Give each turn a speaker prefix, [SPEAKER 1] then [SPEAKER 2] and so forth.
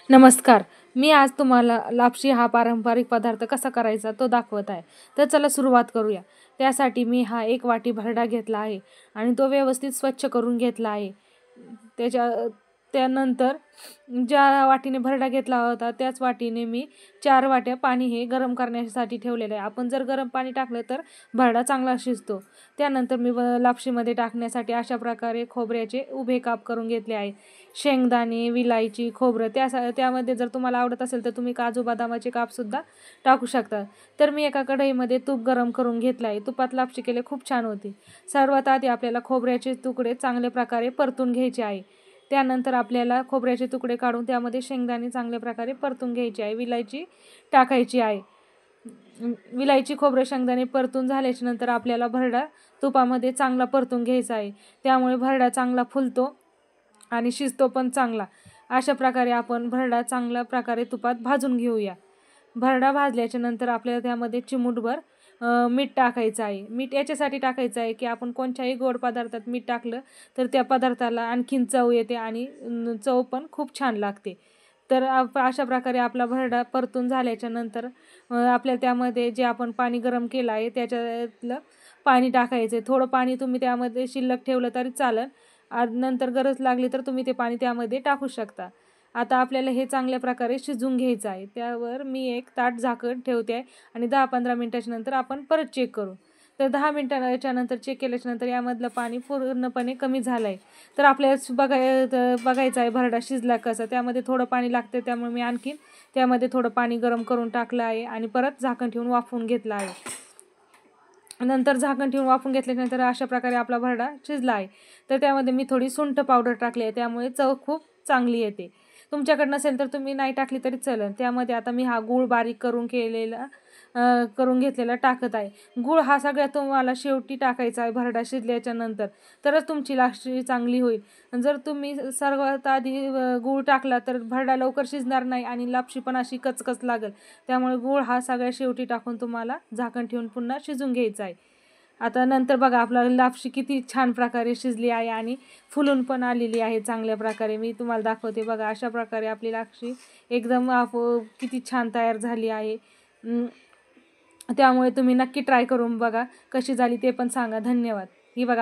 [SPEAKER 1] नमस्कार. मी आज तुम्हाला लापशी हा पारंपरिक पदार्थ कसा करायचा तो दाखवत आहे. तर चला सुरुवात करूया. त्यासाठी मी हा 1 वाटी भरडा घेतला आहे आणि तो व्यवस्थित स्वच्छ करून घेतला आहे. त्याच्या त्यानंतर ज्या वाटीने भरडा घेतला होता त्याच वाटीने मी 4 वाट्या पाणी हे गरम करण्यासाठी ठेवलेलं आहे. आपण जर गरम पाणी टाकलं तर भरडा चांगला शिजतो. त्यानंतर मी लापशीमध्ये टाकण्यासाठी अशा प्रकारे खोबऱ्याचे उभे काप करून घेतले आहे. शेंगदाणे, विलायची, खोबरं त्यामध्ये जर तुम्हाला आवडत असेल तर तुम्ही काजू बदामाचे कापसुद्धा टाकू शकता. तर मी एका कढईमध्ये तूप गरम करून घेतलं आहे. तुपात लापशी केली खूप छान होती. सर्वात आधी आपल्याला खोबऱ्याचे तुकडे चांगल्या प्रकारे परतून घ्यायचे आहे. त्यानंतर आपल्याला खोबऱ्याचे तुकडे काढून त्यामध्ये शेंगदाणे चांगल्या प्रकारे परतून घ्यायचे आहे. विलायची टाकायची आहे. विलायची, खोबरं, शेंगदाणे परतून झाल्याच्या नंतर आपल्याला भरडा तुपामध्ये चांगला परतून घ्यायचा आहे. त्यामुळे भरडा चांगला फुलतो आणि शिजतो पण चांगला. अशा प्रकारे आपण भरडा चांगल्या प्रकारे तुपात भाजून घेऊया. भरडा भाजल्याच्या नंतर आपल्याला त्यामध्ये चिमूटभर मीठ टाकायचं आहे. मीठ याच्यासाठी टाकायचं आहे की आपण कोणत्याही गोड पदार्थात मीठ टाकलं तर त्या पदार्थाला आणखीन चव येते आणि चव पण खूप छान लागते. तर अशा प्रकारे आपला भरडा परतून झाल्याच्या नंतर आपल्याला त्यामध्ये जे आपण पाणी गरम केलं आहे त्याच्यातलं पाणी टाकायचं आहे. थोडं पाणी तुम्ही त्यामध्ये शिल्लक ठेवलं तरी चालेल. नंतर गरज लागली तर तुम्ही ते पाणी त्यामध्ये टाकू शकता. आता आपल्याला हे चांगल्या प्रकारे शिजवून घ्यायचं आहे. त्यावर मी एक ताट झाकण ठेवते आहे आणि 10-15 मिनिटाच्या नंतर आपण परत चेक करू. तर 10 मिनिटाच्या नंतर चेक केल्याच्या नंतर यामधलं पाणी पूर्णपणे कमी झालं आहे. तर आपल्याला बघायचं आहे भरडा शिजला कसा. त्यामध्ये थोडं पाणी लागतं त्यामुळे मी आणखीन त्यामध्ये थोडं पाणी गरम करून टाकलं आहे आणि परत झाकण ठेवून वाफवून घेतलं आहे. नंतर झाकण ठेवून वाफवून घेतल्यानंतर अशा प्रकारे आपला भरडा शिजला आहे. तर त्यामध्ये मी थोडी सुंठ पावडर टाकली आहे. त्यामुळे चव खूप चांगली येते. तुमच्याकडे नसेल तर तुम्ही नाही टाकली तरी चालेल. त्यामध्ये आता मी हा गूळ बारीक करून घेतलेला टाकत आहे. गूळ हा सगळ्यात तुम्हाला शेवटी टाकायचा आहे भरडा शिजल्याच्या नंतर. तरच तुमची लापशी चांगली होईल. जर तुम्ही सर्वात आधी गूळ टाकला तर भरडा लवकर शिजणार नाही आणि लापशी पण अशी कचकच लागेल. त्यामुळे गूळ हा सगळ्यात शेवटी टाकून तुम्हाला झाकण ठेवून पुन्हा शिजवून घ्यायचा आहे. आता नंतर बघा आपला लापशी किती छान प्रकारे शिजली आहे आणि फुलून पण आलेली आहे चांगल्या प्रकारे. मी तुम्हाला दाखवते बघा. अशा प्रकारे आपली लापशी एकदम किती छान तयार झाली आहे. त्यामुळे तुम्ही नक्की ट्राय करून बघा कशी झाली ते पण सांगा. धन्यवाद. ही बघा.